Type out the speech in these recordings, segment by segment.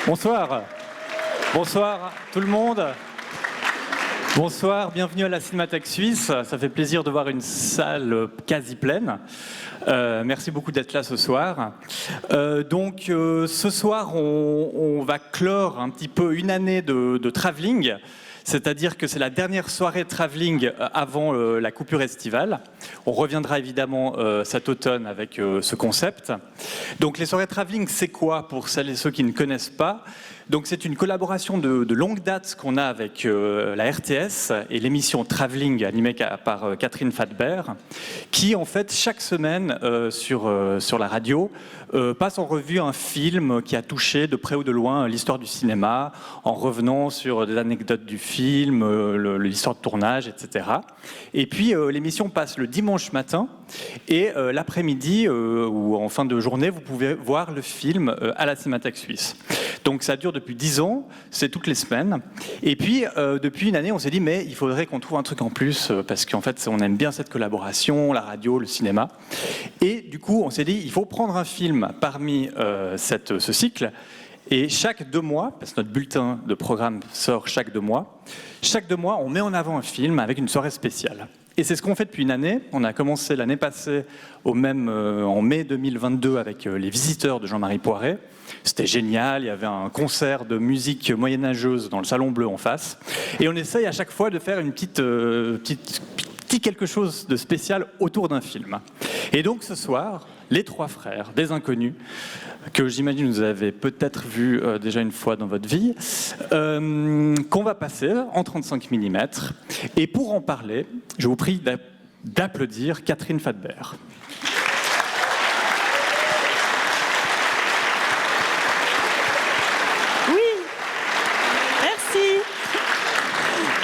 Bonsoir. Bonsoir tout le monde. Bonsoir, bienvenue à la Cinémathèque Suisse. Ça fait plaisir de voir une salle quasi pleine. Merci beaucoup d'être là ce soir. Ce soir, on va clore un petit peu une année de travelling. C'est-à-dire que c'est la dernière soirée de travelling avant la coupure estivale. On reviendra évidemment cet automne avec ce concept. Donc les soirées de travelling, c'est quoi pour celles et ceux qui ne connaissent pas ? Donc c'est une collaboration de longue date qu'on a avec la RTS et l'émission Travelling animée par Catherine Fadbert, qui en fait chaque semaine sur la radio passe en revue un film qui a touché de près ou de loin l'histoire du cinéma, en revenant sur des anecdotes du film, l'histoire de tournage, etc. Et puis l'émission passe le dimanche matin et l'après-midi ou en fin de journée, vous pouvez voir le film à la Cinémathèque Suisse. Donc ça dure depuis 10 ans, c'est toutes les semaines. Et puis depuis une année, on s'est dit mais il faudrait qu'on trouve un truc en plus parce qu'en fait on aime bien cette collaboration, la radio, le cinéma. Et du coup on s'est dit il faut prendre un film parmi ce cycle. Et chaque 2 mois, parce que notre bulletin de programme sort chaque 2 mois, on met en avant un film avec une soirée spéciale. Et c'est ce qu'on fait depuis une année. On a commencé l'année passée en mai 2022 avec Les Visiteurs de Jean-Marie Poiret. C'était génial, il y avait un concert de musique moyenâgeuse dans le Salon Bleu en face. Et on essaye à chaque fois de faire une petit quelque chose de spécial autour d'un film. Et donc ce soir, les 3 frères des Inconnus, que j'imagine vous avez peut-être vu déjà une fois dans votre vie, qu'on va passer en 35 mm. Et pour en parler, je vous prie d'applaudir Catherine Fadbert. Oui, merci.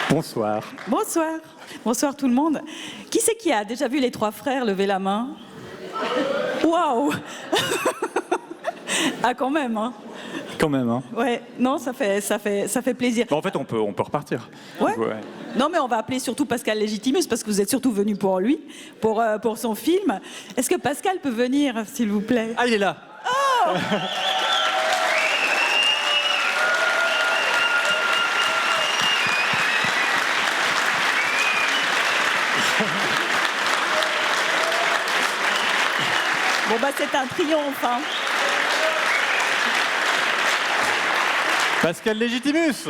Bonsoir. Bonsoir. Bonsoir tout le monde. Qui c'est qui a déjà vu les 3 frères lever la main? Waouh. Ah quand même, hein. Quand même, hein. Ouais, non, ça fait plaisir. Bon, en fait, on peut repartir. Ouais. Ouais. Non, mais on va appeler surtout Pascal Légitimus parce que vous êtes surtout venu pour lui, pour son film. Est-ce que Pascal peut venir, s'il vous plaît? Ah, il est là. Oh. Bon bah c'est un triomphe, hein. Pascal Légitimus.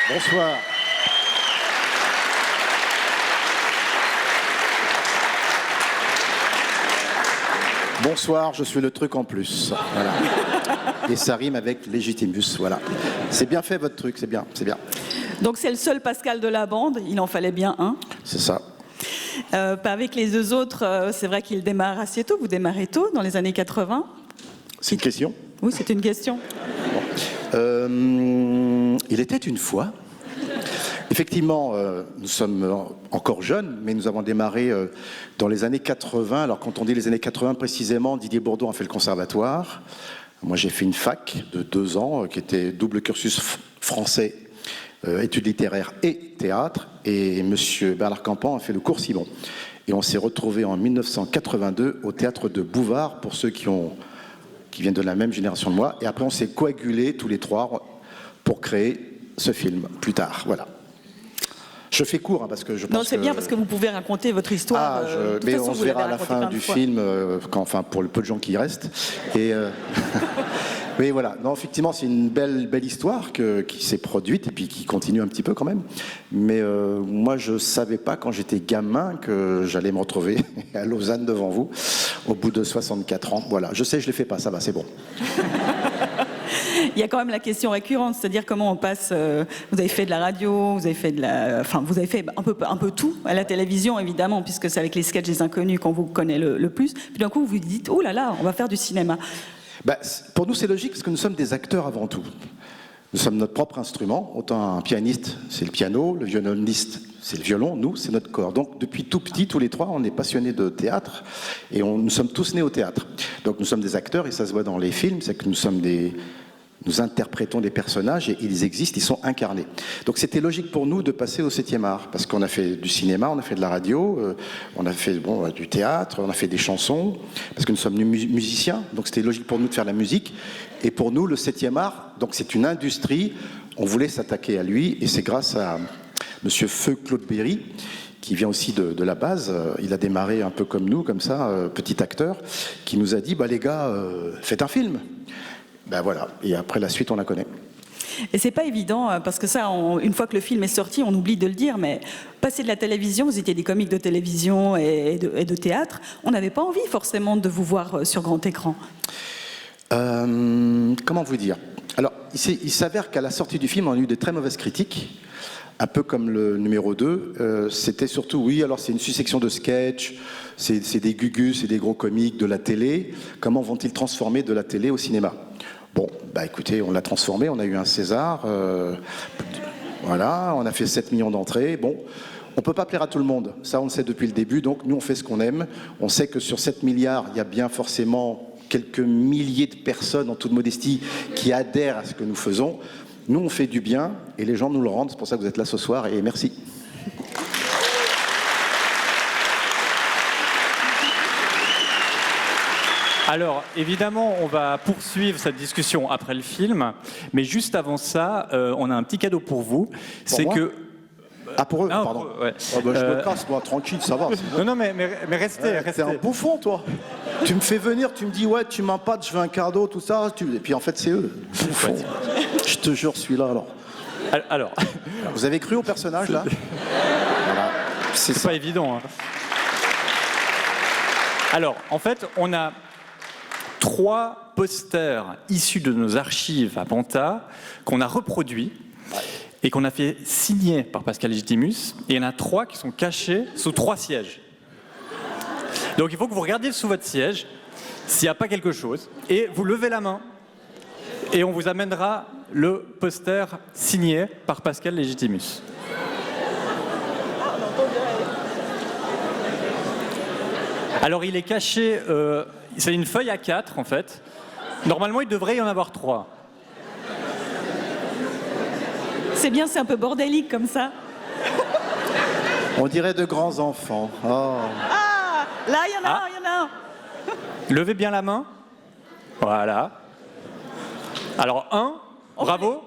Bonsoir. Bonsoir, je suis le truc en plus. Voilà. Et ça rime avec Légitimus, voilà. C'est bien fait votre truc, c'est bien, c'est bien. Donc c'est le seul Pascal de la bande, il en fallait bien un. C'est ça. Pas avec les 2 autres, c'est vrai qu'il démarre assez tôt, vous démarrez tôt, dans les années 80. C'est une question ? Oui, c'est une question. Il était une fois. Effectivement, nous sommes encore jeunes, mais nous avons démarré dans les années 80. Alors quand on dit les années 80 précisément, Didier Bourdon a fait le conservatoire. Moi j'ai fait une fac de 2 ans qui était double cursus français, études littéraires et théâtre. Et monsieur Bernard Campan a fait le cours Simon. Et on s'est retrouvés en 1982 au théâtre de Bouvard, pour ceux qui viennent de la même génération que moi. Et après on s'est coagulés tous les 3 pour créer ce film plus tard. Voilà. Je fais court hein, parce que je pense. Non, c'est bien parce que vous pouvez raconter votre histoire. Mais on se verra à la fin du film, pour le peu de gens qui y restent. Et mais voilà. Non, effectivement, c'est une belle histoire qui s'est produite et puis qui continue un petit peu quand même. Mais moi, je savais pas quand j'étais gamin que j'allais me retrouver à Lausanne devant vous au bout de 64 ans. Voilà. Je sais, je les fais pas. Ça va, c'est bon. Il y a quand même la question récurrente, c'est-à-dire comment on passe. Vous avez fait de la radio, vous avez fait vous avez fait un peu tout à la télévision évidemment, puisque c'est avec les sketchs des Inconnus qu'on vous connaît le plus. Puis d'un coup, vous vous dites, oh là là, on va faire du cinéma. Pour nous, c'est logique parce que nous sommes des acteurs avant tout. Nous sommes notre propre instrument. Autant un pianiste, c'est le piano, le violoniste, c'est le violon. Nous, c'est notre corps. Donc, depuis tout petit, tous les 3, on est passionnés de théâtre et nous sommes tous nés au théâtre. Donc, nous sommes des acteurs et ça se voit dans les films, c'est que nous sommes des nous interprétons des personnages et ils existent, ils sont incarnés. Donc c'était logique pour nous de passer au 7e art, parce qu'on a fait du cinéma, on a fait de la radio, on a fait du théâtre, on a fait des chansons, parce que nous sommes musiciens, donc c'était logique pour nous de faire de la musique. Et pour nous, le 7e art, donc c'est une industrie, on voulait s'attaquer à lui, et c'est grâce à Monsieur Feu Claude Berry, qui vient aussi de la base, il a démarré un peu comme nous, comme ça, petit acteur, qui nous a dit, les gars, faites un film. Ben voilà, et après la suite, on la connaît. Et c'est pas évident, parce que ça, une fois que le film est sorti, on oublie de le dire, mais passer de la télévision, vous étiez des comiques de télévision et de théâtre, on n'avait pas envie forcément de vous voir sur grand écran. Comment vous dire? Alors, il s'avère qu'à la sortie du film, on a eu de très mauvaises critiques, un peu comme le numéro 2. C'était surtout, oui, alors c'est une succession de sketchs, c'est des gugus, c'est des gros comiques de la télé. Comment vont-ils transformer de la télé au cinéma? Bon, écoutez, on l'a transformé, on a eu un César, voilà, on a fait 7 millions d'entrées. Bon, on ne peut pas plaire à tout le monde, ça on le sait depuis le début, donc nous on fait ce qu'on aime. On sait que sur 7 milliards, il y a bien forcément quelques milliers de personnes, en toute modestie, qui adhèrent à ce que nous faisons. Nous on fait du bien et les gens nous le rendent, c'est pour ça que vous êtes là ce soir et merci. Alors, évidemment, on va poursuivre cette discussion après le film, mais juste avant ça, on a un petit cadeau pour vous. C'est que... Ah, pour eux, pardon. Ouais. Je me casse, moi, tranquille, ça va. Non, mais restez, restez. T'es un bouffon, toi. Tu me fais venir, tu me dis, ouais, tu m'empâtes, je veux un cadeau, tout ça. Et puis, en fait, c'est eux. Bouffon. Je te jure, celui-là, alors. Alors. Vous avez cru au personnage, là? Voilà. C'est pas évident. Hein. Alors, en fait, on a 3 posters issus de nos archives à Panta qu'on a reproduits et qu'on a fait signer par Pascal Légitimus. Et il y en a 3 qui sont cachés sous 3 sièges. Donc il faut que vous regardiez sous votre siège s'il n'y a pas quelque chose et vous levez la main et on vous amènera le poster signé par Pascal Légitimus. Alors il est caché, c'est une feuille A4 en fait. Normalement il devrait y en avoir 3. C'est bien, c'est un peu bordélique comme ça. On dirait de grands enfants. Oh. Ah, là il y en a un, il y en a un. Levez bien la main. Voilà. Alors 1, bravo.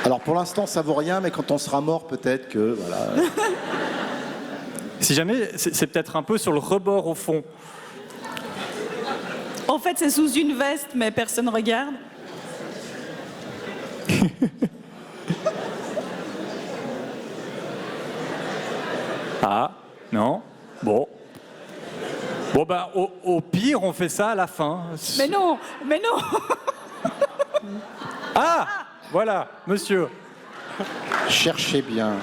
Alors pour l'instant ça vaut rien, mais quand on sera mort peut-être que voilà. Si jamais, c'est peut-être un peu sur le rebord au fond. En fait c'est sous une veste, mais personne ne regarde. Ah, non. Bon. Bon au pire on fait ça à la fin. Mais non. Ah, voilà, monsieur. Cherchez bien.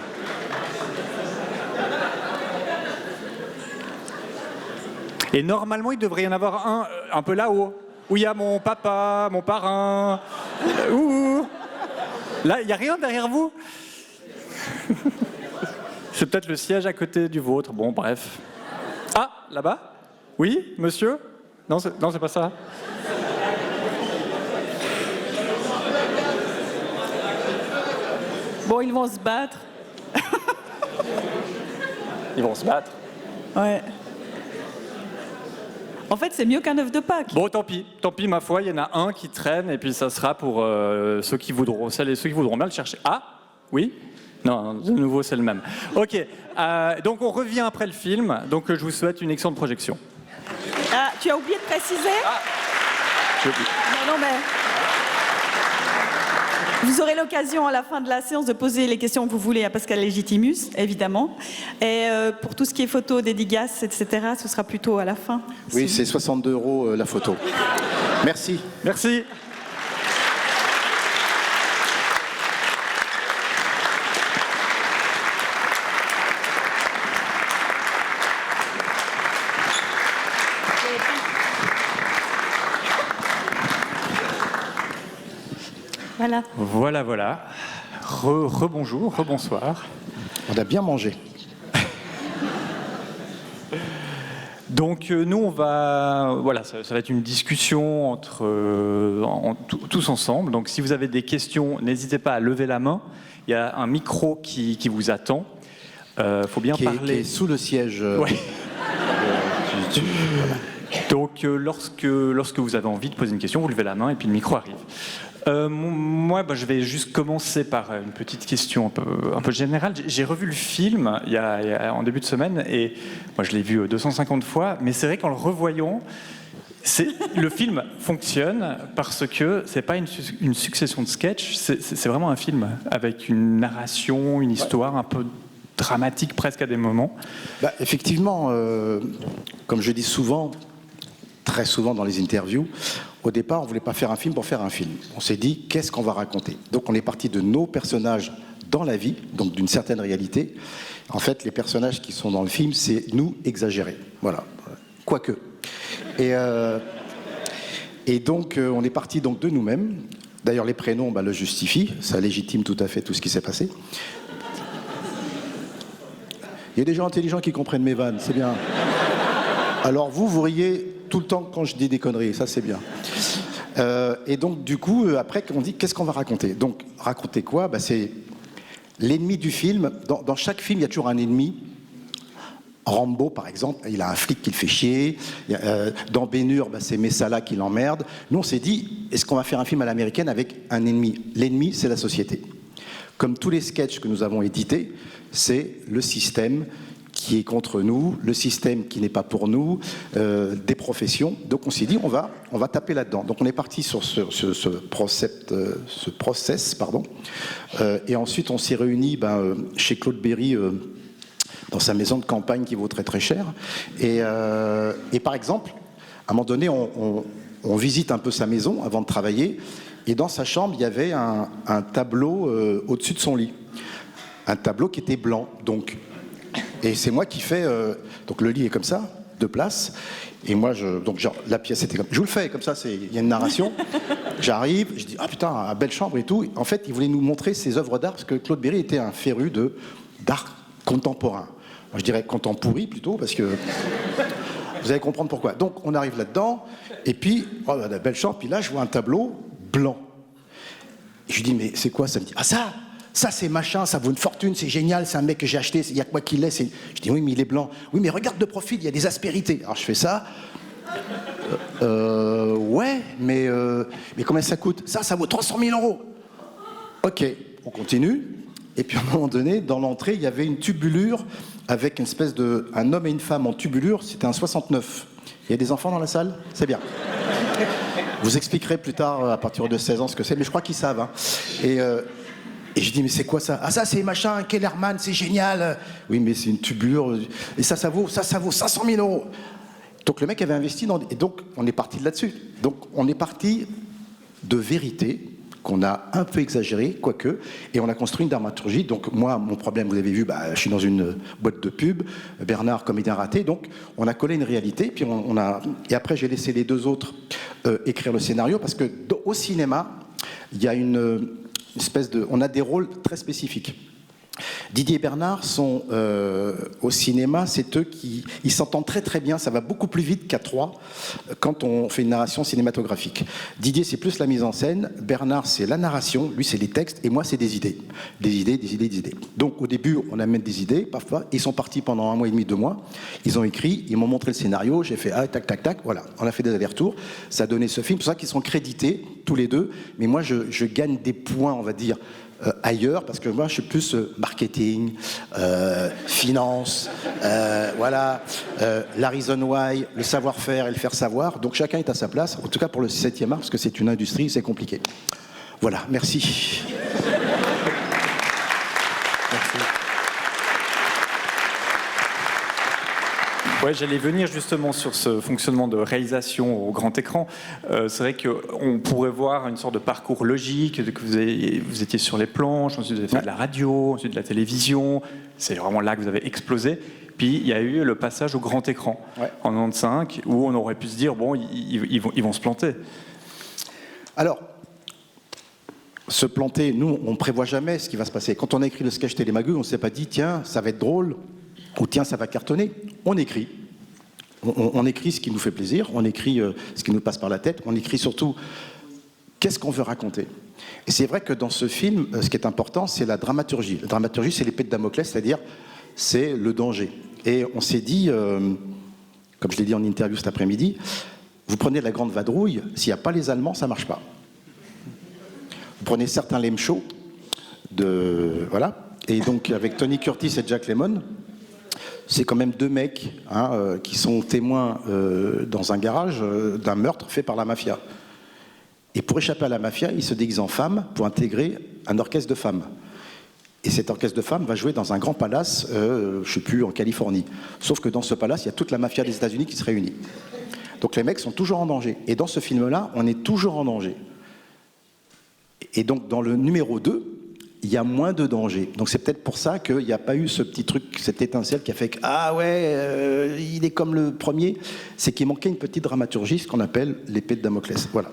Et normalement, il devrait y en avoir un peu là-haut, où il y a mon papa, mon parrain. Là, il n'y a rien derrière vous. C'est peut-être le siège à côté du vôtre. Bon, bref. Ah, là-bas? Oui, monsieur? Non, c'est pas ça. Bon, ils vont se battre. Ils vont se battre. Ouais. En fait, c'est mieux qu'un œuf de Pâques. Bon, tant pis, ma foi, il y en a un qui traîne, et puis ça sera pour ceux qui voudront, celles et ceux qui voudront bien le chercher. Ah, oui? Non, de nouveau, c'est le même. Ok, donc on revient après le film, donc je vous souhaite une excellente projection. Ah, tu as oublié de préciser? Non, mais... Vous aurez l'occasion à la fin de la séance de poser les questions que vous voulez à Pascal Légitimus, évidemment. Et pour tout ce qui est photo, dédicaces, etc., ce sera plutôt à la fin. Oui, c'est 62 € la photo. Merci. Merci. Voilà. Rebonjour, rebonsoir. On a bien mangé. Donc nous, on va, voilà, ça va être une discussion entre tous ensemble. Donc si vous avez des questions, n'hésitez pas à lever la main. Il y a un micro qui vous attend. Faut bien parler. Qui est sous le siège. Ouais. Donc lorsque vous avez envie de poser une question, vous levez la main et puis le micro arrive. Moi, je vais juste commencer par une petite question un peu générale. J'ai revu le film en début de semaine et moi je l'ai vu 250 fois, mais c'est vrai qu'en le revoyant, le film fonctionne parce que c'est pas une succession de sketchs, c'est vraiment un film avec une narration, une histoire un peu dramatique presque à des moments. Effectivement, comme je dis souvent, très souvent dans les interviews, au départ, on ne voulait pas faire un film pour faire un film. On s'est dit, qu'est-ce qu'on va raconter? Donc on est parti de nos personnages dans la vie, donc d'une certaine réalité. En fait, les personnages qui sont dans le film, c'est nous exagérés. Voilà. Quoique. Et donc, on est parti donc de nous-mêmes. D'ailleurs, les prénoms le justifient. Ça légitime tout à fait tout ce qui s'est passé. Il y a des gens intelligents qui comprennent mes vannes, c'est bien. Alors vous riez tout le temps quand je dis des conneries, ça c'est bien. Et donc du coup, après on dit qu'est-ce qu'on va raconter? Donc raconter quoi? C'est l'ennemi du film. Dans chaque film, il y a toujours un ennemi. Rambo, par exemple, il a un flic qui le fait chier. Dans Ben-Hur, c'est Messala qui l'emmerde. Nous, on s'est dit, est-ce qu'on va faire un film à l'américaine avec un ennemi? L'ennemi, c'est la société. Comme tous les sketchs que nous avons édités, c'est le système qui est contre nous, le système qui n'est pas pour nous, des professions. Donc on s'est dit, on va taper là-dedans. Donc on est parti sur ce process, pardon. Et ensuite on s'est réunis chez Claude Berry, dans sa maison de campagne qui vaut très très cher. Et par exemple, à un moment donné, on visite un peu sa maison avant de travailler. Et dans sa chambre, il y avait un tableau au-dessus de son lit. Un tableau qui était blanc, donc. Et c'est moi qui fais... donc le lit est comme ça, 2 places. Et moi, la pièce était comme... Je vous le fais, comme ça, il y a une narration. J'arrive, je dis, ah putain, belle chambre et tout. En fait, il voulait nous montrer ses œuvres d'art, parce que Claude Berry était un féru d'art contemporain. Moi, je dirais contempourri plutôt, parce que... Vous allez comprendre pourquoi. Donc, on arrive là-dedans, et puis, la belle chambre, puis là, je vois un tableau blanc. Et je lui dis, mais c'est quoi ça? Me dit, ah ça c'est machin, ça vaut une fortune, c'est génial, c'est un mec que j'ai acheté, il y a que moi qui l'ai. Je dis, oui, mais il est blanc. Oui, mais regarde de profil, il y a des aspérités. Alors je fais ça. Ouais, mais combien ça coûte? Ça vaut 300 000 €. Ok, on continue. Et puis à un moment donné, dans l'entrée, il y avait une tubulure avec une espèce un homme et une femme en tubulure. C'était un 69. Il y a des enfants dans la salle? C'est bien. Vous expliquerez plus tard, à partir de 16 ans, ce que c'est, mais je crois qu'ils savent. Hein. Et je dis, mais c'est quoi ça? Ah, ça, c'est machin, Kellerman, c'est génial. Oui, mais c'est une tubulure. Et ça vaut 500 000 €. Donc le mec avait investi et donc, on est parti de là-dessus. Donc, on est parti de vérité qu'on a un peu exagéré, quoique, et on a construit une dramaturgie. Donc moi, mon problème, vous avez vu, je suis dans une boîte de pub, Bernard, comédien raté, donc on a collé une réalité, puis et après j'ai laissé les 2 autres écrire le scénario, parce que au cinéma, il y a une espèce on a des rôles très spécifiques. Didier et Bernard sont au cinéma, c'est eux ils s'entendent très très bien, ça va beaucoup plus vite qu'à 3 quand on fait une narration cinématographique. Didier, c'est plus la mise en scène, Bernard, c'est la narration, lui c'est les textes, et moi c'est des idées. Des idées. Donc au début, on amène des idées, parfois, ils sont partis pendant 1 mois et demi, 2 mois, ils ont écrit, ils m'ont montré le scénario, j'ai fait tac, voilà, on a fait des allers-retours, ça a donné ce film, c'est pour ça qu'ils sont crédités, tous les deux, mais moi je gagne des points, on va dire, ailleurs, parce que moi je suis plus marketing, finance, voilà, la reason why, le savoir-faire et le faire savoir. Donc chacun est à sa place, en tout cas pour le 7e art, parce que c'est une industrie, c'est compliqué. Voilà, merci. Ouais, j'allais venir justement sur ce fonctionnement de réalisation au grand écran. C'est vrai qu'on pourrait voir une sorte de parcours logique, que vous étiez sur les planches, ensuite vous avez fait de la radio, ensuite de la télévision. C'est vraiment là que vous avez explosé. Puis il y a eu le passage au grand écran en 95, où on aurait pu se dire, bon, ils vont se planter. Alors, se planter, nous, on ne prévoit jamais ce qui va se passer. Quand on a écrit le sketch Télémagu, on ne s'est pas dit, tiens, ça va être drôle, ou tiens, ça va cartonner. On écrit. On écrit ce qui nous fait plaisir, on écrit ce qui nous passe par la tête, on écrit surtout qu'est-ce qu'on veut raconter. Et c'est vrai que dans ce film, ce qui est important, c'est la dramaturgie. La dramaturgie, c'est l'épée de Damoclès, c'est-à-dire c'est le danger. Et on s'est dit, comme je l'ai dit en interview cet après-midi, vous prenez la grande vadrouille, s'il n'y a pas les Allemands, ça ne marche pas. Vous prenez certains Lemcho, voilà, et donc avec Tony Curtis et Jack Lemmon, c'est quand même deux mecs qui sont témoins dans un garage d'un meurtre fait par la mafia. Et pour échapper à la mafia, ils se déguisent en femmes pour intégrer un orchestre de femmes. Et cet orchestre de femmes va jouer dans un grand palace, je ne sais plus, en Californie. Sauf que dans ce palace, il y a toute la mafia des États-Unis qui se réunit. Donc les mecs sont toujours en danger. Et dans ce film-là, on est toujours en danger. Et donc dans le numéro 2, il y a moins de danger. Donc c'est peut-être pour ça qu'il n'y a pas eu ce petit truc, cette étincelle qui a fait que ah ouais, il est comme le premier. C'est qu'il manquait une petite dramaturgie, ce qu'on appelle l'épée de Damoclès. Voilà.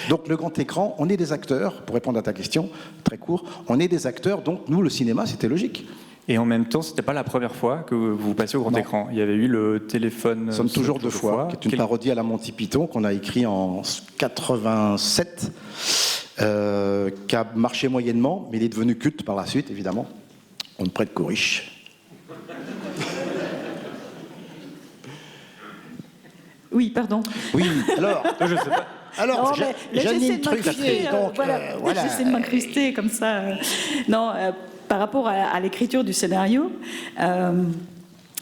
Donc le grand écran, on est des acteurs, pour répondre à ta question, très court, on est des acteurs, donc nous, le cinéma, c'était logique. Et en même temps, c'était pas la première fois que vous passiez au grand écran. Il y avait eu le téléphone. Nous sommes toujours deux fois, qui est une parodie à la Monty Python qu'on a écrit en 87. Qui a marché moyennement, mais il est devenu culte par la suite, évidemment. On ne prête qu'aux riches. Oui, pardon. Oui, alors, je sais pas. Alors, Janine Truffier, donc voilà. J'essaie de m'incruster comme ça. Non, par rapport à l'écriture du scénario,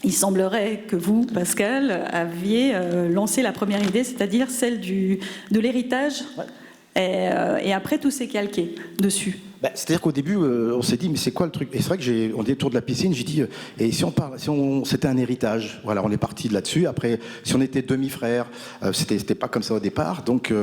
il semblerait que vous, Pascal, aviez lancé la première idée, c'est-à-dire celle de l'héritage. Ouais. Et après, tout s'est calqué dessus. C'est-à-dire qu'au début, on s'est dit, mais c'est quoi le truc? Et c'est vrai que on est autour de la piscine, j'ai dit, et si c'était un héritage? Voilà, on est parti de là-dessus. Après, si on était demi-frères, c'était pas comme ça au départ. Donc,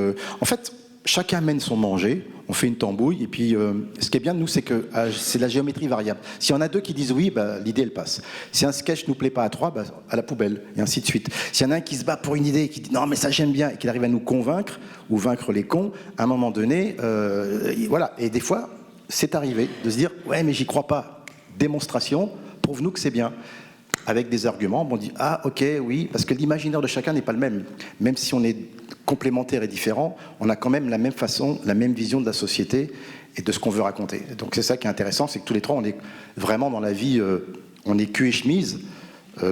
en fait, chacun mène son manger, on fait une tambouille, et puis ce qui est bien de nous, c'est que c'est la géométrie variable. Si on a deux qui disent oui, l'idée elle passe. Si un sketch nous plaît pas à trois, à la poubelle, et ainsi de suite. S'il y en a un qui se bat pour une idée, et qui dit non mais ça j'aime bien, et qu'il arrive à nous convaincre, ou vaincre les cons, à un moment donné, voilà. Et des fois, c'est arrivé de se dire ouais mais j'y crois pas. Démonstration, prouve-nous que c'est bien. Avec des arguments, on dit ah ok oui, parce que l'imaginaire de chacun n'est pas le même. Même si on est complémentaires et différents, on a quand même la même façon, la même vision de la société et de ce qu'on veut raconter. Donc c'est ça qui est intéressant, c'est que tous les trois, on est vraiment dans la vie, on est cul et chemise,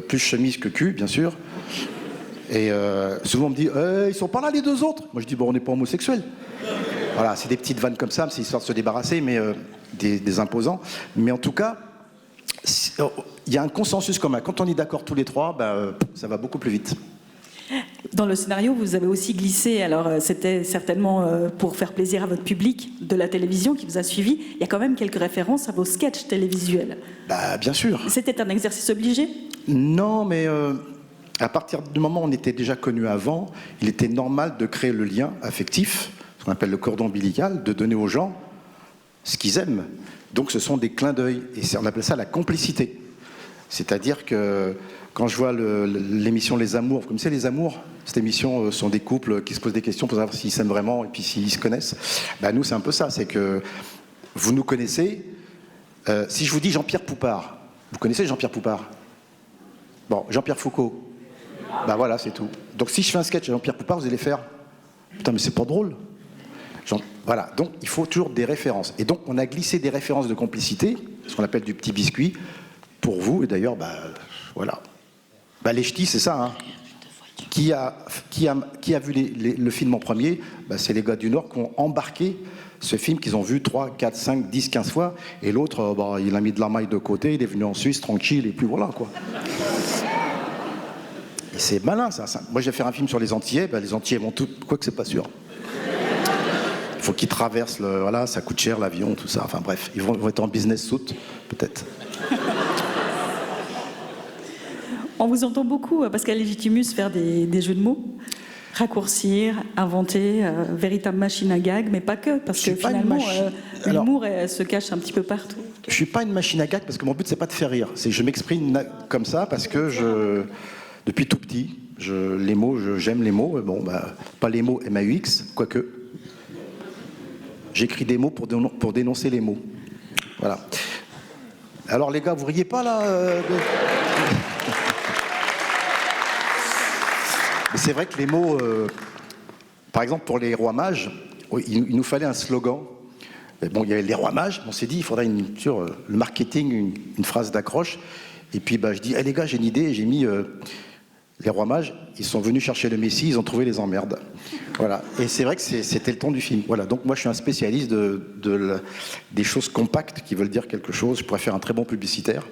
plus chemise que cul, bien sûr. Et souvent on me dit ils sont pas là les deux autres. Moi je dis bon, on n'est pas homosexuels. Voilà, c'est des petites vannes comme ça, c'est histoire de se débarrasser, mais des imposants. Mais en tout cas, il y a un consensus commun. Quand on est d'accord tous les trois, ça va beaucoup plus vite. Dans le scénario, vous avez aussi glissé, alors c'était certainement pour faire plaisir à votre public de la télévision qui vous a suivi, il y a quand même quelques références à vos sketchs télévisuels. Bien sûr. C'était un exercice obligé ? Non, mais à partir du moment où on était déjà connus avant, il était normal de créer le lien affectif, ce qu'on appelle le cordon ombilical, de donner aux gens ce qu'ils aiment. Donc ce sont des clins d'œil, et on appelle ça la complicité. C'est-à-dire que quand je vois l'émission Les Amours, vous connaissez Les Amours? Cette émission sont des couples qui se posent des questions pour savoir s'ils s'aiment vraiment et puis s'ils se connaissent. Nous, c'est un peu ça, c'est que vous nous connaissez. Si je vous dis Jean-Pierre Poupart, vous connaissez Jean-Pierre Poupart? Bon, Jean-Pierre Foucault. Voilà, c'est tout. Donc si je fais un sketch à Jean-Pierre Poupart, vous allez faire putain, mais c'est pas drôle. Voilà, donc il faut toujours des références. Et donc on a glissé des références de complicité, ce qu'on appelle du petit biscuit, pour vous. Et d'ailleurs, voilà. Les ch'tis, c'est ça. Hein. Qui a vu le film en premier? C'est les gars du Nord qui ont embarqué ce film qu'ils ont vu 3, 4, 5, 10, 15 fois. Et l'autre, il a mis de la maille de côté, il est venu en Suisse tranquille, et puis voilà, quoi. Et c'est malin, ça. Moi, je vais faire un film sur les Antillais. Les Antillais vont tout... Quoique, c'est pas sûr. Il faut qu'ils traversent, voilà, ça coûte cher, l'avion, tout ça. Enfin bref, ils vont être en business suit, peut-être. On vous entend beaucoup, Pascal Légitimus, faire des jeux de mots, raccourcir, inventer, véritable machine à gag, mais pas que, parce que finalement, l'humour se cache un petit peu partout. Je suis pas une machine à gag parce que mon but c'est pas de faire rire, je m'exprime comme ça parce que depuis tout petit, les mots, j'aime les mots. Pas les mots MAUX, quoique. J'écris des mots pour dénoncer les mots. Voilà. Alors les gars, vous riez pas là Mais c'est vrai que les mots, par exemple pour les rois mages, il nous fallait un slogan. Et bon, il y avait les rois mages, on s'est dit, il faudrait sur le marketing, une phrase d'accroche. Et puis je dis, les gars, j'ai une idée, j'ai mis les rois mages, ils sont venus chercher le Messie, ils ont trouvé les emmerdes. Voilà. Et c'est vrai que c'était le ton du film. Voilà. Donc moi, je suis un spécialiste des choses compactes qui veulent dire quelque chose. Je pourrais faire un très bon publicitaire.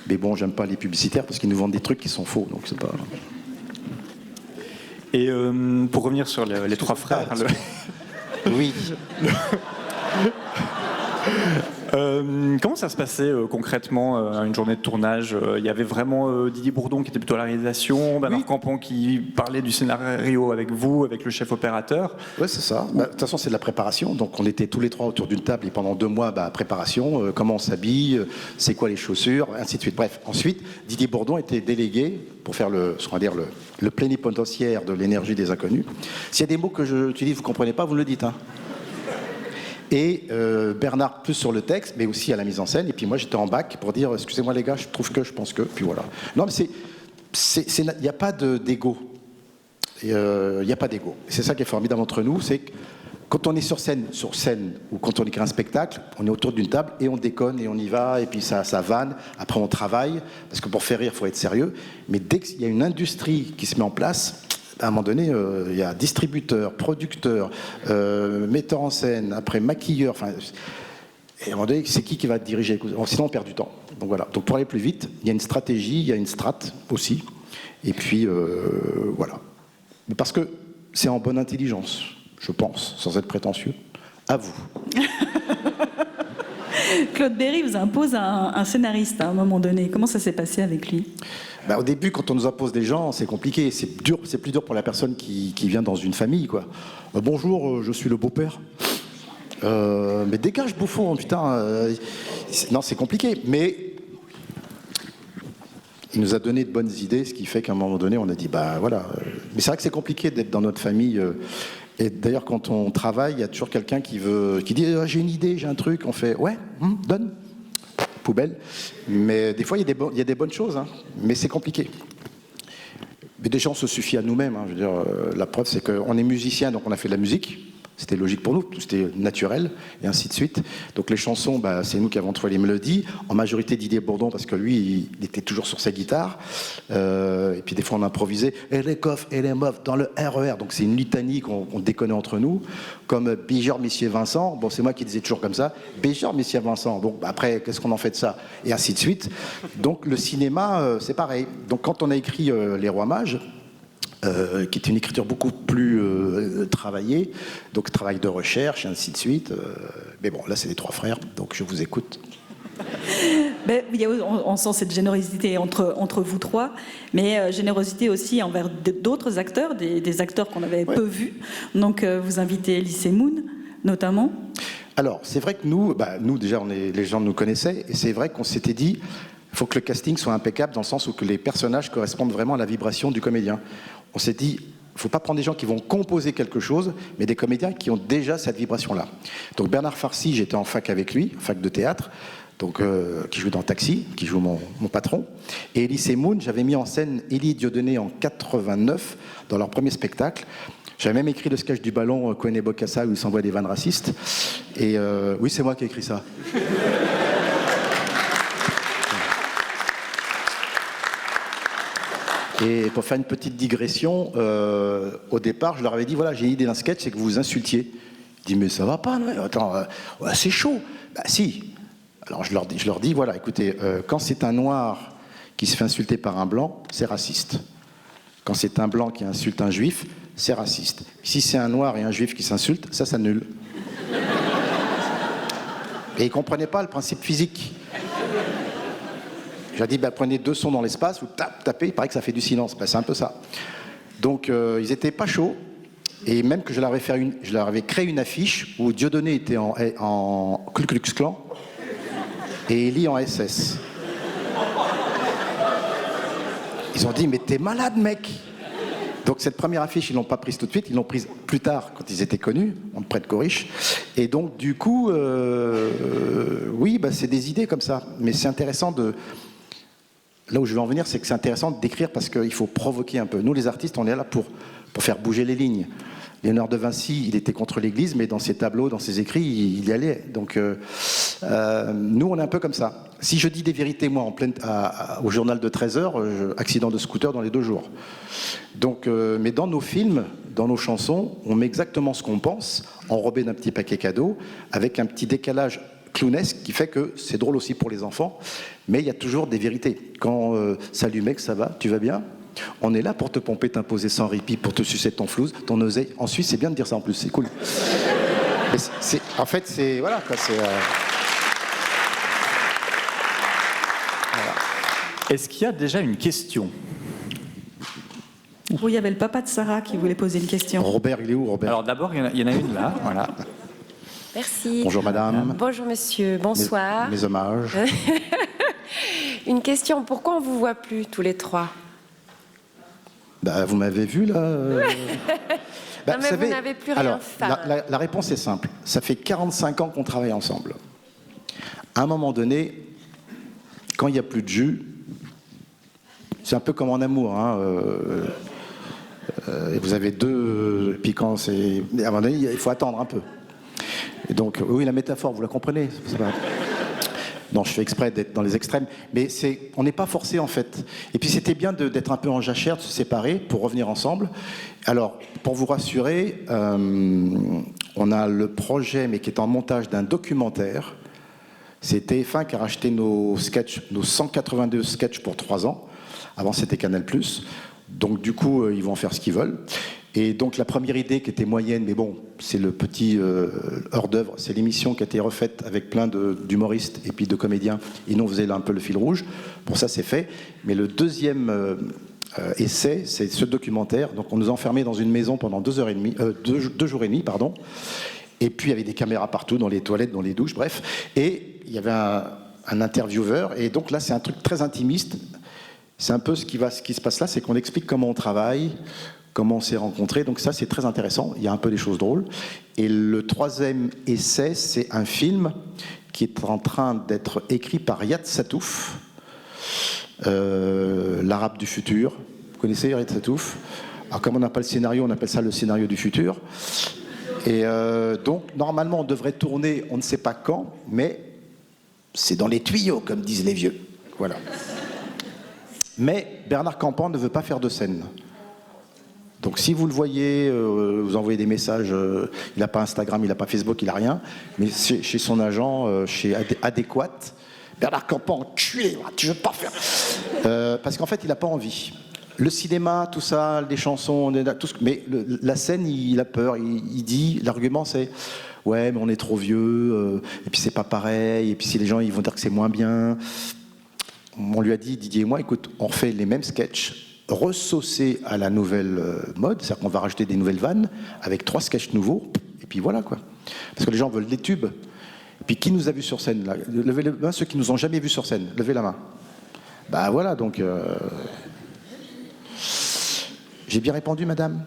Mais bon, j'aime pas les publicitaires parce qu'ils nous vendent des trucs qui sont faux. Donc c'est pas... Et pour revenir sur les trois frères... Oui. Comment ça se passait concrètement une journée de tournage? Il y avait vraiment Didier Bourdon qui était plutôt à la réalisation, Bernard Campan qui parlait du scénario avec vous, avec le chef opérateur. Oui, c'est ça. De toute façon, c'est de la préparation. Donc on était tous les trois autour d'une table et pendant 2 mois, préparation, comment on s'habille, c'est quoi les chaussures, ainsi de suite. Bref, ensuite, Didier Bourdon était délégué pour faire le plénipotentiaire de l'énergie des inconnus. S'il y a des mots que j'utilise, vous ne comprenez pas, vous me le dites. Hein. Et Bernard plus sur le texte, mais aussi à la mise en scène. Et puis moi, j'étais en bac pour dire, excusez-moi les gars, je trouve que, je pense que, puis voilà. Non, mais il n'y a pas d'égo. Il n'y a pas d'égo. C'est ça qui est formidable entre nous, c'est que quand on est sur scène, ou quand on écrit un spectacle, on est autour d'une table et on déconne et on y va, et puis ça vanne. Après, on travaille, parce que pour faire rire, il faut être sérieux. Mais dès qu'il y a une industrie qui se met en place, à un moment donné, il y a distributeur, producteur, metteur en scène, après maquilleur. Et à un moment donné, c'est qui va te diriger? Sinon, on perd du temps. Donc voilà. Donc pour aller plus vite, il y a une stratégie, il y a une strate aussi. Et puis voilà. Mais parce que c'est en bonne intelligence, je pense, sans être prétentieux. À vous. Claude Berry vous impose un scénariste à un moment donné. Comment ça s'est passé avec lui? Au début, quand on nous impose des gens, c'est compliqué. C'est plus dur pour la personne qui vient dans une famille, quoi. Bonjour, je suis le beau-père. Mais dégage, bouffon, putain. Non, c'est compliqué. Mais il nous a donné de bonnes idées, ce qui fait qu'à un moment donné, on a dit, voilà. Mais c'est vrai que c'est compliqué d'être dans notre famille. Et d'ailleurs, quand on travaille, il y a toujours quelqu'un qui dit, j'ai une idée, j'ai un truc. On fait, ouais, donne. Poubelle. Mais des fois, il y a des bonnes choses, hein, mais c'est compliqué. Mais déjà, on se suffit à nous-mêmes. Hein, je veux dire, la preuve, c'est qu'on est musicien, donc on a fait de la musique. C'était logique pour nous, c'était naturel, et ainsi de suite. Donc les chansons, c'est nous qui avons trouvé les mélodies. En majorité, Didier Bourdon, parce que lui, il était toujours sur sa guitare. Et puis des fois, on improvisait. Et les coffres et les meufs dans le RER. Donc c'est une litanie qu'on déconnait entre nous. Comme Bijor, Monsieur Vincent. Bon, c'est moi qui disais toujours comme ça. Bijor, Monsieur Vincent. Donc après, qu'est-ce qu'on en fait de ça? Et ainsi de suite. Donc le cinéma, c'est pareil. Donc quand on a écrit Les Rois Mages, qui est une écriture beaucoup plus travaillée, donc travail de recherche, et ainsi de suite. Mais bon, là, c'est les trois frères, donc je vous écoute. On sent cette générosité entre vous trois, mais générosité aussi envers d'autres acteurs, des acteurs qu'on avait peu vus. Donc, vous invitez Elie Semoun, notamment. Alors, c'est vrai que nous déjà, les gens nous connaissaient, et c'est vrai qu'on s'était dit, il faut que le casting soit impeccable dans le sens où que les personnages correspondent vraiment à la vibration du comédien. On s'est dit, il ne faut pas prendre des gens qui vont composer quelque chose, mais des comédiens qui ont déjà cette vibration-là. Donc Bernard Farcy, j'étais en fac avec lui, fac de théâtre, donc, qui joue dans Taxi, qui joue mon patron. Et Elie Semoun, j'avais mis en scène Élie et Dieudonné en 89, dans leur premier spectacle. J'avais même écrit le sketch du ballon Cohen et Bocassa où ils s'envoient des vannes racistes. Et oui, c'est moi qui ai écrit ça. Et pour faire une petite digression, au départ, je leur avais dit, voilà, j'ai une idée d'un sketch, c'est que vous vous insultiez. Ils disent, mais ça va pas, non, attends, c'est chaud. Si. Alors je leur dis, voilà, écoutez, quand c'est un noir qui se fait insulter par un blanc, c'est raciste. Quand c'est un blanc qui insulte un juif, c'est raciste. Si c'est un noir et un juif qui s'insultent, ça s'annule. Et ils ne comprenaient pas le principe physique. J'ai dit, prenez 2 sons dans l'espace, vous tapez, il paraît que ça fait du silence. C'est un peu ça. Donc, ils n'étaient pas chauds. Et même que je leur avais créé une affiche où Dieudonné était en Ku Klux Klan et Élie en SS. Ils ont dit, mais t'es malade, mec! Donc, cette première affiche, ils ne l'ont pas prise tout de suite, ils l'ont prise plus tard, quand ils étaient connus, près de Coriche. Et donc, du coup, oui, c'est des idées comme ça. Mais c'est intéressant là où je veux en venir, c'est que c'est intéressant d'écrire parce qu'il faut provoquer un peu. Nous, les artistes, on est là pour faire bouger les lignes. Léonard de Vinci, il était contre l'Église, mais dans ses tableaux, dans ses écrits, il y allait. Donc, nous, on est un peu comme ça. Si je dis des vérités, moi, au journal de 13h, accident de scooter dans les 2 jours. Donc, mais dans nos films, dans nos chansons, on met exactement ce qu'on pense, enrobé d'un petit paquet cadeau, avec un petit décalage clownesque qui fait que c'est drôle aussi pour les enfants, mais il y a toujours des vérités. Quand salut mec, ça va, tu vas bien ? On est là pour te pomper, t'imposer sans répit, pour te sucer ton flouze, ton oseille. En Suisse, c'est bien de dire ça en plus, c'est cool. En fait, c'est... Voilà, quoi, c'est... Voilà. Est-ce qu'il y a déjà une question ? Oui, il y avait le papa de Sarah qui voulait poser une question. Robert, il est où, Robert ? Alors d'abord, il y en a une là, voilà. Merci. Bonjour madame. Bonjour monsieur, bonsoir. Mes hommages. Une question, pourquoi on ne vous voit plus tous les 3 ? Bah, vous m'avez vu là Non mais vous n'avez plus rien alors, fait. La réponse est simple. Ça fait 45 ans qu'on travaille ensemble. À un moment donné, quand il n'y a plus de jus, c'est un peu comme en amour. Hein, vous avez 2... Et puis quand c'est... À un moment donné, il faut attendre un peu. Et donc, oui, la métaphore, vous la comprenez, c'est pas... Non, je fais exprès d'être dans les extrêmes, mais on n'est pas forcé en fait. Et puis c'était bien d'être un peu en jachère, de se séparer pour revenir ensemble. Alors, pour vous rassurer, on a le projet, mais qui est en montage d'un documentaire. C'est TF1 qui a racheté nos 182 sketchs pour 3 ans. Avant, c'était Canal+. Donc du coup, ils vont en faire ce qu'ils veulent. Et donc la première idée qui était moyenne, mais bon, c'est le petit hors-d'œuvre, c'est l'émission qui a été refaite avec plein d'humoristes et puis de comédiens. Et nous, on faisait là un peu le fil rouge. Pour ça, c'est fait. Mais le deuxième essai, c'est ce documentaire. Donc on nous a enfermés dans une maison pendant 2 jours et demi, pardon. Et puis il y avait des caméras partout, dans les toilettes, dans les douches, bref. Et il y avait un intervieweur. Et donc là, c'est un truc très intimiste. C'est un peu ce qui se passe là, c'est qu'on explique comment on travaille, comment on s'est rencontrés. Donc ça, c'est très intéressant. Il y a un peu des choses drôles. Et le 3e essai, c'est un film qui est en train d'être écrit par Yad Satouf, l'Arabe du futur. Vous connaissez Yad Satouf ? Alors, comme on n'a pas le scénario, on appelle ça le scénario du futur. Et donc, normalement, on devrait tourner, on ne sait pas quand, mais c'est dans les tuyaux, comme disent les vieux. Voilà. Mais Bernard Campan ne veut pas faire de scène. Donc si vous le voyez, vous envoyez des messages, il n'a pas Instagram, il n'a pas Facebook, il n'a rien, mais chez son agent, chez Adéquat, Bernard Campan, enculé, tu veux pas faire... parce qu'en fait, il n'a pas envie. Le cinéma, tout ça, les chansons, tout ce... mais la scène, il a peur, il dit, l'argument c'est... Ouais, mais on est trop vieux, et puis c'est pas pareil, et puis si les gens ils vont dire que c'est moins bien... On lui a dit, Didier et moi, écoute, on refait les mêmes sketchs, ressaucés à la nouvelle mode, c'est-à-dire qu'on va rajouter des nouvelles vannes avec 3 sketchs nouveaux, et puis voilà quoi. Parce que les gens veulent des tubes. Et puis qui nous a vus sur scène là ? Levez la main, ceux qui nous ont jamais vus sur scène, levez la main. Bah voilà, donc... J'ai bien répondu, madame ?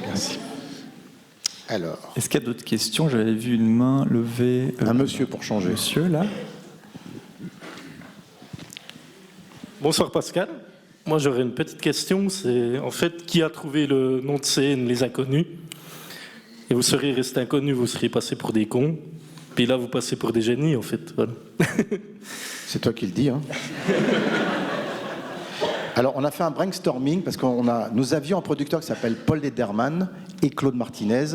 Merci. Alors... Est-ce qu'il y a d'autres questions ? J'avais vu une main levée. Un monsieur pour changer. Monsieur, là. Bonsoir Pascal. Moi j'aurais une petite question, c'est en fait qui a trouvé le nom de scène Les Inconnus ? Et vous seriez resté inconnu, vous seriez passé pour des cons, puis là vous passez pour des génies en fait. Voilà. C'est toi qui le dis, hein. Alors on a fait un brainstorming parce que nous avions un producteur qui s'appelle Paul Lederman et Claude Martinez.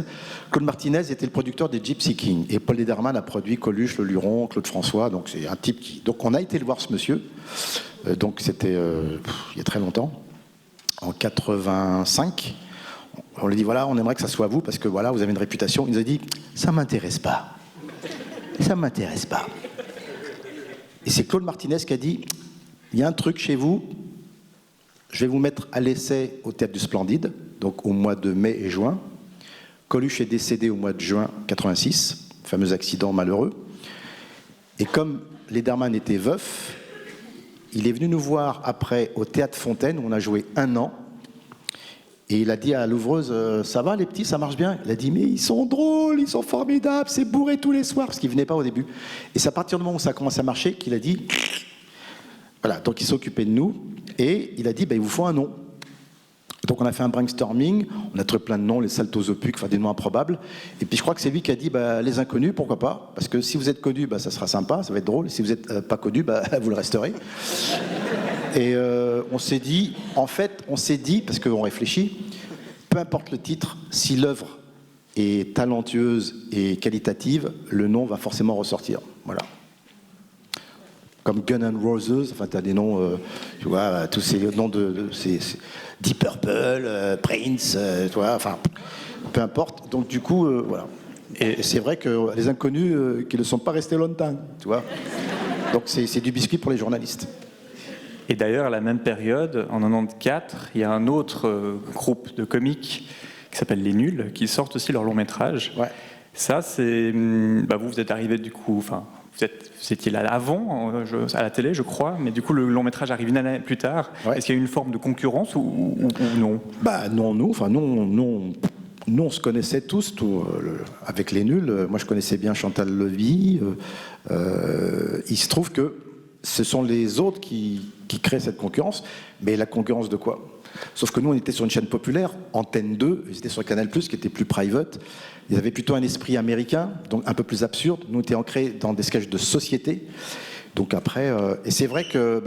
Claude Martinez était le producteur des Gypsy Kings et Paul Lederman a produit Coluche, Le Luron, Claude François. Donc c'est un type qui... Donc on a été le voir ce monsieur. Donc c'était il y a très longtemps, en 85. On lui dit voilà, on aimerait que ça soit vous parce que voilà, vous avez une réputation. Il nous a dit ça m'intéresse pas, ça m'intéresse pas. Et c'est Claude Martinez qui a dit il y a un truc chez vous, je vais vous mettre à l'essai au Théâtre du Splendide, donc au mois de mai et juin. Coluche est décédé au mois de juin 86, fameux accident malheureux. Et comme Lederman était veuf, il est venu nous voir après au Théâtre Fontaine, où on a joué 1 an. Et il a dit à l'ouvreuse, ça va les petits, ça marche bien ? Il a dit, mais ils sont drôles, ils sont formidables, c'est bourré tous les soirs, parce qu'il ne venait pas au début. Et c'est à partir du moment où ça a commencé à marcher qu'il a dit, Voilà, donc il s'est occupé de nous et il a dit, il vous faut un nom. Donc on a fait un brainstorming, on a trouvé plein de noms, les saltosopucs, enfin des noms improbables. Et puis je crois que c'est lui qui a dit, les inconnus, pourquoi pas? Parce que si vous êtes connus, ça sera sympa, ça va être drôle. Si vous n'êtes pas connus, vous le resterez. Et on s'est dit, parce qu'on réfléchit, peu importe le titre, si l'œuvre est talentueuse et qualitative, le nom va forcément ressortir. Voilà. Comme Guns N' Roses, enfin, tu as des noms, tu vois, tous ces noms c'est Deep Purple, Prince, tu vois, enfin, peu importe. Donc, du coup, voilà. Et c'est vrai que les inconnus qui ne sont pas restés longtemps, tu vois. Donc, c'est du biscuit pour les journalistes. Et d'ailleurs, à la même période, en 94, il y a un autre groupe de comiques qui s'appelle Les Nuls, qui sortent aussi leur long métrage. Ouais. Ça, c'est... vous êtes arrivé du coup... Enfin, vous étiez là avant, à la télé, je crois, mais du coup, le long métrage arrive une année plus tard. Ouais. Est-ce qu'il y a eu une forme de concurrence ou non? Non, nous, on se connaissait tous, avec Les Nuls. Moi, je connaissais bien Chantal Levy. Il se trouve que ce sont les autres qui créent cette concurrence. Mais la concurrence de quoi? Sauf que nous, on était sur une chaîne populaire, Antenne 2, ils étaient sur Canal+, qui était plus private. Ils avaient plutôt un esprit américain, donc un peu plus absurde. Nous, on était ancrés dans des sketchs de société. Donc après, et c'est vrai que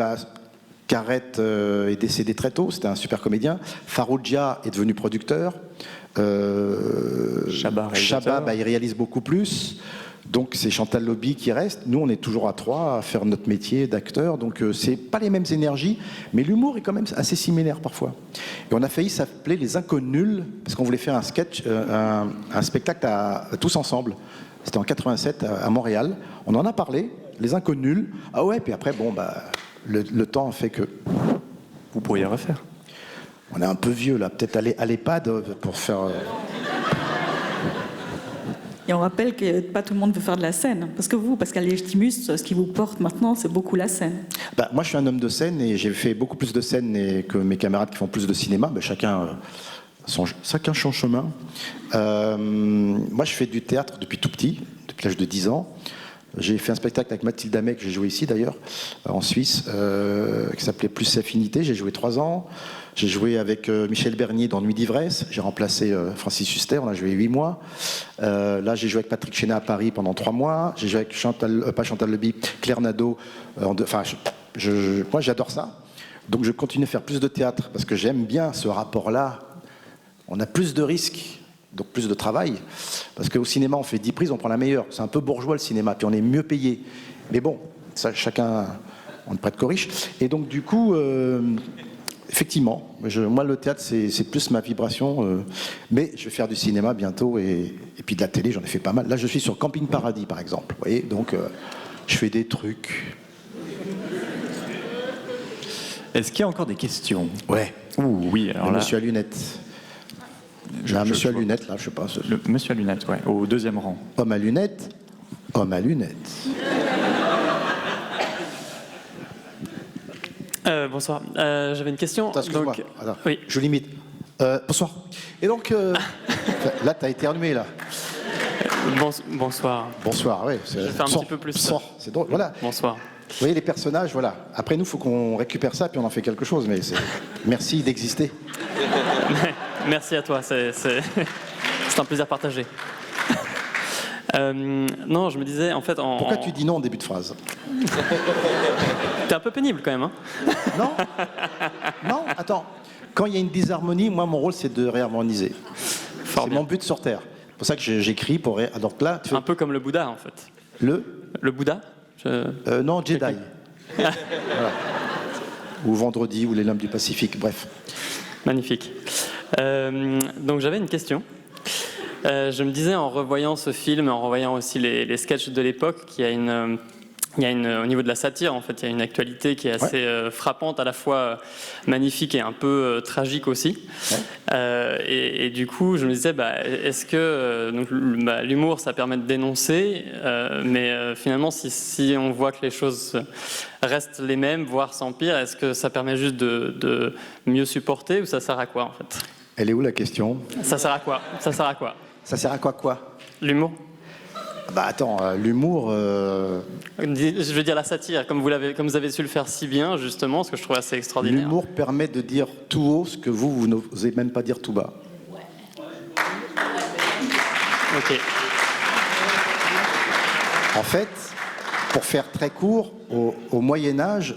Carrette est décédé très tôt, c'était un super comédien. Farrugia est devenu producteur. Chabat, il réalise beaucoup plus. Donc c'est Chantal Lobby qui reste. Nous, on est toujours à trois à faire notre métier d'acteur. Donc c'est pas les mêmes énergies, mais l'humour est quand même assez similaire parfois. Et on a failli s'appeler Les Inconnuls parce qu'on voulait faire un sketch, un spectacle tous ensemble. C'était en 87 à Montréal. On en a parlé, Les Inconnuls. Ah ouais, puis après, le temps a fait que... Vous pourriez refaire. On est un peu vieux là, peut-être aller à l'EHPAD pour faire... Et on rappelle que pas tout le monde veut faire de la scène. Parce que vous, Pascal Légitimus, ce qui vous porte maintenant, c'est beaucoup la scène. Moi, je suis un homme de scène et j'ai fait beaucoup plus de scène que mes camarades qui font plus de cinéma. Chacun son chemin. Moi, je fais du théâtre depuis tout petit, depuis l'âge de 10 ans. J'ai fait un spectacle avec Mathilde Amet, que j'ai joué ici d'ailleurs, en Suisse, qui s'appelait Plus Affinité. J'ai joué 3 ans. J'ai joué avec Michel Bernier dans Nuit d'Ivresse. J'ai remplacé Francis Huster, on a joué 8 mois. Là, j'ai joué avec Patrick Chénat à Paris pendant 3 mois. J'ai joué avec Chantal Leby, Claire Nadeau. Moi, j'adore ça. Donc, je continue à faire plus de théâtre parce que j'aime bien ce rapport-là. On a plus de risques, donc plus de travail. Parce qu'au cinéma, on fait 10 prises, on prend la meilleure. C'est un peu bourgeois le cinéma, puis on est mieux payé. Mais bon, ça, chacun, on ne prête qu'aux riches. Et donc, du coup... Effectivement, moi le théâtre c'est plus ma vibration, mais je vais faire du cinéma bientôt et puis de la télé, j'en ai fait pas mal. Là je suis sur Camping Paradis par exemple, vous voyez, donc je fais des trucs. Est-ce qu'il y a encore des questions? Ouais. Oui, alors là... Monsieur à lunettes. Monsieur à lunettes, là, je sais pas. Monsieur à lunettes, ouais, au 2e rang. Homme à lunettes, homme à lunettes. Bonsoir. J'avais une question. Attends, excuse-moi. Attends, oui. Je limite. Bonsoir. Et donc, là, t'as éternué, là. Bonsoir. Bonsoir, oui. Je vais faire un petit peu plus. C'est drôle, voilà. Bonsoir. Vous voyez, les personnages, voilà. Après, nous, il faut qu'on récupère ça, puis on en fait quelque chose. Mais merci d'exister. Merci à toi. C'est un plaisir partagé. Non, je me disais, en fait... Pourquoi tu dis non en début de phrase? T'es un peu pénible, quand même, hein? Non, attends. Quand il y a une disharmonie, moi, mon rôle, c'est de réharmoniser. C'est mon but sur Terre. C'est pour ça que j'écris pour... Alors là, un peu comme le Bouddha, en fait. Le Bouddha non, Jedi. Voilà. Ou Vendredi, ou les Lames du Pacifique, bref. Magnifique. Donc, j'avais une question. Je me disais, en revoyant ce film, en revoyant aussi les sketchs de l'époque, qu'il y a au niveau de la satire, en fait, il y a une actualité qui est assez frappante, à la fois magnifique et un peu tragique aussi. Ouais. Et du coup, je me disais, est-ce que l'humour, ça permet de dénoncer, mais finalement, si on voit que les choses restent les mêmes, voire s'empirent, est-ce que ça permet juste de mieux supporter, ou ça sert à quoi, en fait? Elle est où la question? Ça sert à quoi? Ça sert à quoi? Ça sert à quoi? L'humour. Bah attends, l'humour... Je veux dire la satire, comme vous avez su le faire si bien, justement, ce que je trouve assez extraordinaire. L'humour permet de dire tout haut ce que vous n'osez même pas dire tout bas. Ok. En fait, pour faire très court, au Moyen-Âge,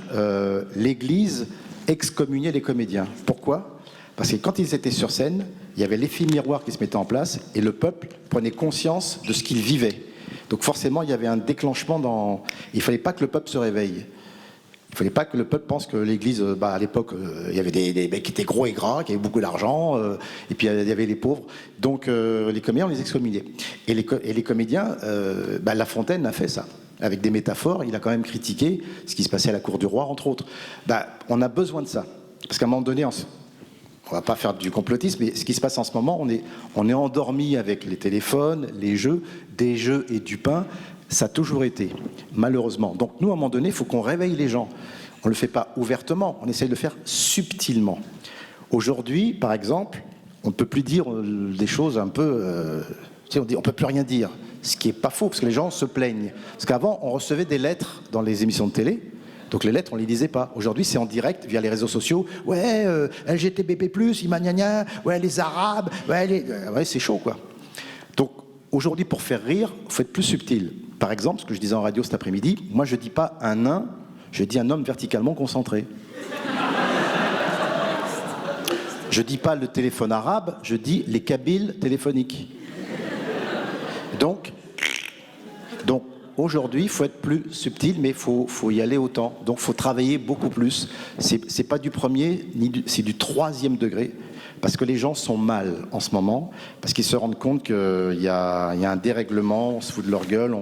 l'Église excommuniait les comédiens. Pourquoi ? Parce que quand ils étaient sur scène, il y avait l'effet miroir qui se mettait en place et le peuple prenait conscience de ce qu'il vivait. Donc forcément, il y avait un déclenchement il ne fallait pas que le peuple se réveille. Il ne fallait pas que le peuple pense que l'Église, à l'époque, il y avait des mecs qui étaient gros et gras, qui avaient beaucoup d'argent, et puis il y avait les pauvres. Donc les comédiens, on les excommuniait. Et les comédiens, La Fontaine a fait ça. Avec des métaphores, il a quand même critiqué ce qui se passait à la cour du roi, entre autres. On a besoin de ça. Parce qu'à un moment donné, on ne va pas faire du complotisme, mais ce qui se passe en ce moment, on est endormi avec les téléphones, les jeux, des jeux et du pain. Ça a toujours été, malheureusement. Donc nous, à un moment donné, il faut qu'on réveille les gens. On ne le fait pas ouvertement, on essaye de le faire subtilement. Aujourd'hui, par exemple, on ne peut plus dire des choses un peu... on dit on ne peut plus rien dire. Ce qui n'est pas faux, parce que les gens se plaignent. Parce qu'avant, on recevait des lettres dans les émissions de télé. Donc les lettres, on ne les lisait pas. Aujourd'hui, c'est en direct, via les réseaux sociaux. Ouais, LGTB+, Imagna, ouais, les Arabes, ouais, c'est chaud, quoi. Donc aujourd'hui, pour faire rire, il faut être plus subtil. Par exemple, ce que je disais en radio cet après-midi, moi, je ne dis pas un nain, je dis un homme verticalement concentré. Je ne dis pas le téléphone arabe, je dis les kabyles téléphoniques. Donc aujourd'hui, il faut être plus subtil, mais il faut y aller autant. Donc il faut travailler beaucoup plus. C'est pas du premier, c'est du 3e degré. Parce que les gens sont mal en ce moment, parce qu'ils se rendent compte qu'il y a un dérèglement, on se fout de leur gueule,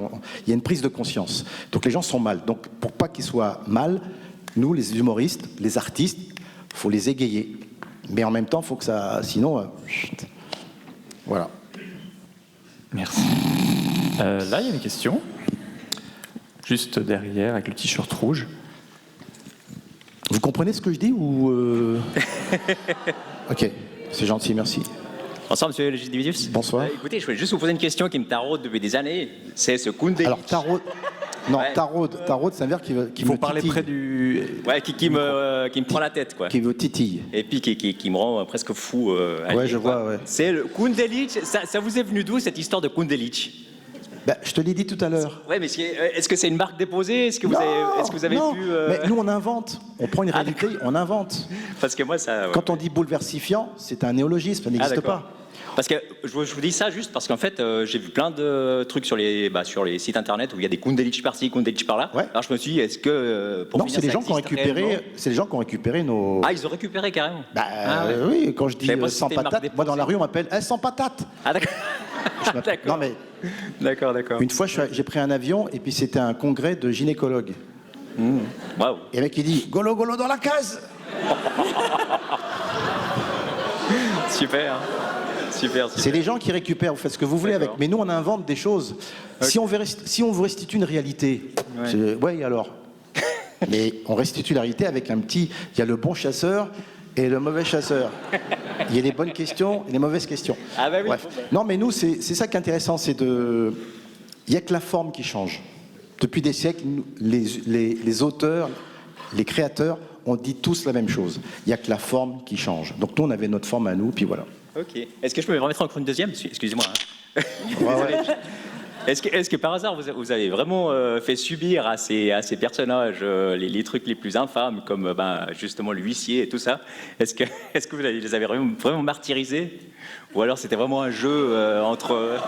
il y a une prise de conscience. Donc les gens sont mal. Donc pour pas qu'ils soient mal, nous, les humoristes, les artistes, il faut les égayer. Mais en même temps, il faut que ça... Sinon, voilà. Merci. Là, il y a une question. Juste derrière, avec le t-shirt rouge. Vous comprenez ce que je dis ou Ok, c'est gentil, merci. Bonsoir, monsieur Legidivius. Bonsoir. Écoutez, je voulais juste vous poser une question qui me taraude depuis des années. C'est ce Koundélich. Alors, taraude, c'est un verbe qui Il faut parler près du... Ouais, qui me prend la tête, quoi. Qui vous titille. Et puis qui me rend presque fou. Ouais, je vois, ouais. C'est le Koundélich. Ça vous est venu d'où, cette histoire de Koundélich? Je te l'ai dit tout à l'heure. Ouais, mais est-ce que c'est une marque déposée? Est-ce que vous avez non. pu... Mais nous, on invente. On prend une réalité, on invente. Parce que moi, ça... Ouais. Quand on dit bouleversifiant, c'est un néologisme, ça n'existe pas. Parce que je vous dis ça juste parce qu'en fait, j'ai vu plein de trucs sur les sites internet où il y a des Koundélich par-ci, Koundélich par-là. Ouais. Alors je me suis dit, est-ce que... Non, c'est les gens qui ont récupéré nos... Ah, ils ont récupéré carrément. Oui, quand je dis sans patate, moi dans la rue, on m'appelle sans patate. Ah, d'accord. Non, mais... D'accord. Une fois, j'ai pris un avion et puis c'était un congrès de gynécologues. Waouh. Et le mec, il dit « Golo, golo dans la case !» Super. C'est les gens qui récupèrent, vous faites ce que vous voulez avec. Mais nous, on invente des choses. Okay. Si on vous restitue une réalité, ouais, alors. Mais on restitue la réalité avec un petit... Il y a le bon chasseur et le mauvais chasseur. Il y a les bonnes questions et les mauvaises questions. Ah bah oui. Bref. Non, mais nous, c'est ça qui est intéressant, c'est de... Il n'y a que la forme qui change. Depuis des siècles, les auteurs, les créateurs, on dit tous la même chose. Il n'y a que la forme qui change. Donc nous, on avait notre forme à nous, puis voilà. Ok. Est-ce que je peux me remettre encore une deuxième? Excusez-moi. Hein. Ouais. Est-ce que par hasard, vous avez vraiment fait subir à ces personnages les trucs les plus infâmes, comme justement l'huissier et tout ça? Est-ce que vous les avez vraiment martyrisés? Ou alors c'était vraiment un jeu entre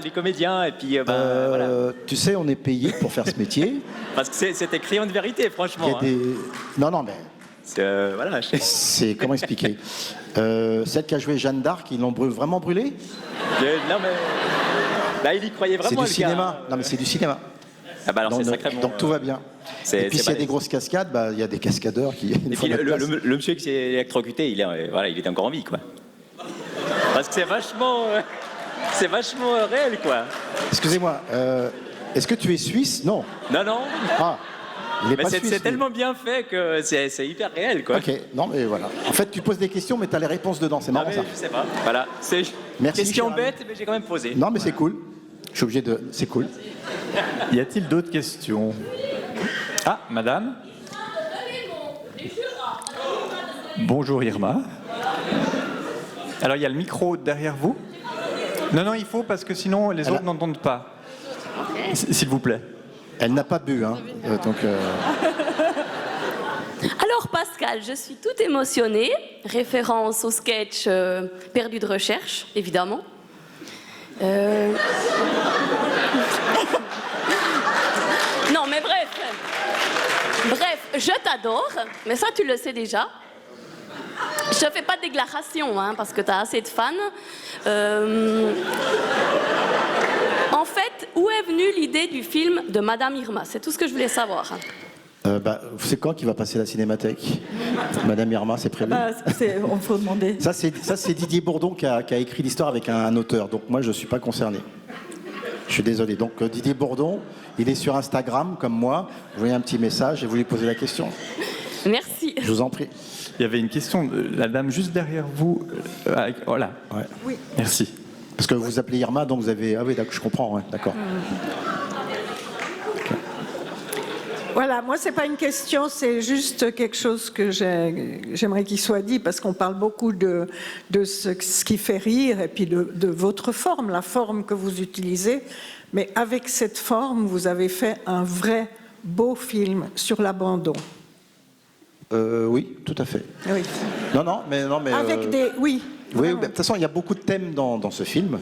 les comédiens et puis voilà. Tu sais, on est payé pour faire ce métier. Parce que c'était criant de vérité, franchement. Non, mais... voilà. C'est comment expliquer celle qui a joué Jeanne d'Arc, ils l'ont vraiment brûlée? Non mais il y croyait vraiment. C'est du cinéma. Non mais c'est du cinéma. Ah bah alors c'est sacrément. Donc tout va bien. Et puis s'il y a des grosses cascades, il y a des cascadeurs qui. Et puis le monsieur qui s'est électrocuté, il était encore en vie, quoi. Parce que c'est vachement réel, quoi. Excusez-moi. Est-ce que tu es suisse? Non. Non. Ah. Il est Mais pas c'est suisse, c'est lui. tellement bien fait que c'est hyper réel, quoi. Ok, non mais voilà. En fait, tu poses des questions, mais tu as les réponses dedans. C'est Ah, marrant mais ça. je sais pas. Voilà, c'est une Merci, question cher ami. bête, mais j'ai quand même posé. Non mais c'est cool. Je suis obligé de. C'est cool. Y a-t-il d'autres questions? Ah, madame. Bonjour Irma. Alors il y a le micro derrière vous. Non, non, il faut parce que sinon les Elle autres a- n'entendent pas. S'il vous plaît. Elle n'a pas bu, hein. Alors Pascal, je suis toute émotionnée. Référence au sketch Perdu de recherche, évidemment. Non, mais bref. Bref, je t'adore, mais ça tu le sais déjà. Je fais pas de déclaration, hein, parce que tu as assez de fans. En fait, où est venue l'idée du film de Madame Irma? C'est tout ce que je voulais savoir. C'est quand qu'il va passer la Cinémathèque? Madame Irma, c'est prévu. On faut demander. Ça, c'est Didier Bourdon qui a écrit l'histoire avec un auteur. Donc moi, je ne suis pas concerné. Je suis désolé. Donc Didier Bourdon, il est sur Instagram comme moi. Vous voyez un petit message et vous lui posez la question. Merci. Je vous en prie. Il y avait une question de la dame juste derrière vous. Voilà. Ouais. Oui. Merci. Parce que vous appelez Irma, donc vous avez... Ah oui, d'accord, je comprends. Ouais, d'accord. Voilà, moi, c'est pas une question, c'est juste quelque chose que j'aimerais qu'il soit dit, parce qu'on parle beaucoup de ce qui fait rire, et puis de votre forme, la forme que vous utilisez. Mais avec cette forme, vous avez fait un vrai beau film sur l'abandon. Oui, tout à fait. Oui. Non, mais... Avec des... Oui. Oui, de toute façon, il y a beaucoup de thèmes dans ce film.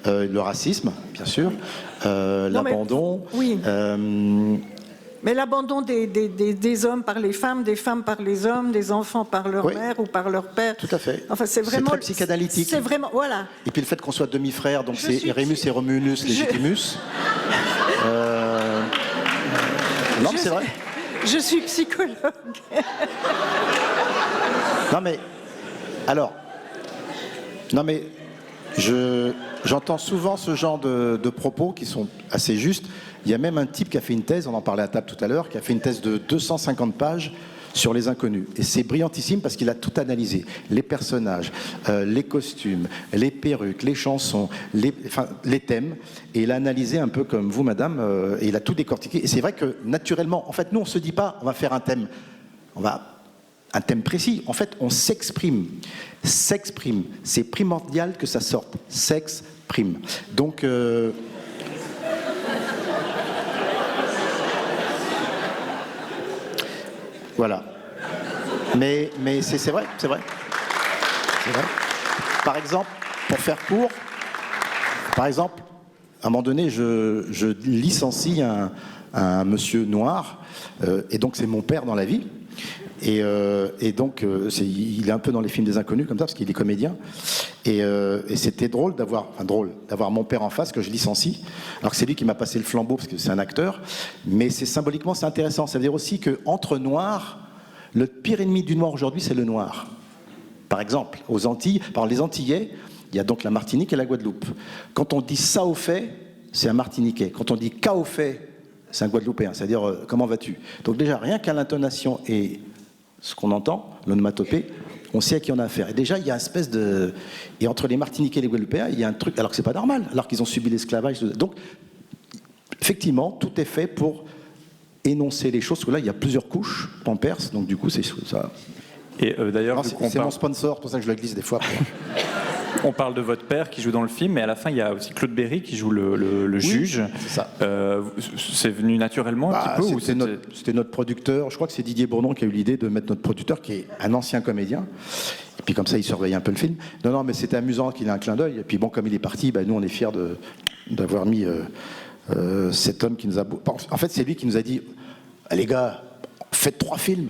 Le racisme, bien sûr. L'abandon. Oui. Mais l'abandon des hommes par les femmes, des femmes par les hommes, des enfants par leur Oui. mère ou par leur père. Tout à fait. Enfin, c'est vraiment... très psychanalytique. C'est vraiment... Voilà. Et puis le fait qu'on soit demi-frères, donc Je c'est suis- Rémus et Romulus Legitimus. Non, mais c'est vrai. Je suis psychologue. Non, mais... Alors... Non, mais... J'entends souvent ce genre de propos qui sont assez justes. Il y a même un type qui a fait une thèse, on en parlait à table tout à l'heure, qui a fait une thèse de 250 pages sur les inconnus. Et c'est brillantissime parce qu'il a tout analysé. Les personnages, les costumes, les perruques, les chansons, les thèmes. Et il a analysé un peu comme vous, madame, et il a tout décortiqué. Et c'est vrai que, naturellement, en fait, nous, on ne se dit pas, on va faire un thème. Un thème précis. En fait, on s'exprime. S'exprime. C'est primordial que ça sorte. S'exprime. Donc... Voilà. Mais c'est vrai, c'est vrai. C'est vrai. Par exemple, pour faire court, à un moment donné, je licencie un monsieur noir, et donc c'est mon père dans la vie. Et donc, il est un peu dans les films des inconnus, comme ça, parce qu'il est comédien. Et c'était drôle d'avoir mon père en face, que je licencie, alors que c'est lui qui m'a passé le flambeau, parce que c'est un acteur. Mais symboliquement, c'est intéressant. Ça veut dire aussi qu'entre noirs, le pire ennemi du noir aujourd'hui, c'est le noir. Par exemple, aux Antilles, par les Antillais, il y a donc la Martinique et la Guadeloupe. Quand on dit ça au fait, c'est un Martiniquais. Quand on dit ca au fait, c'est un Guadeloupéen. C'est-à-dire, comment vas-tu? Donc déjà, rien qu'à l'intonation et ce qu'on entend, l'onomatopée, on sait à qui on a affaire. Et déjà, il y a une espèce de... Et entre les Martiniquais et les Guadeloupéens, il y a un truc, alors que c'est pas normal, alors qu'ils ont subi l'esclavage. Donc, effectivement, tout est fait pour énoncer les choses, parce que là, il y a plusieurs couches en perse, donc du coup, c'est ça. Et d'ailleurs, Non, vu qu'on c'est mon parle, sponsor, pour ça que je le glisse des fois. on parle de votre père qui joue dans le film, mais à la fin, il y a aussi Claude Berry qui joue le juge. C'est ça. C'est venu naturellement un petit peu ou C'était notre producteur, je crois que c'est Didier Bourdon qui a eu l'idée de mettre notre producteur, qui est un ancien comédien. Et puis comme ça, il surveillait un peu le film. Non, mais c'était amusant qu'il ait un clin d'œil. Et puis bon, comme il est parti, nous, on est fiers d'avoir mis cet homme qui nous a... En fait, c'est lui qui nous a dit « Les gars, faites 3 films !»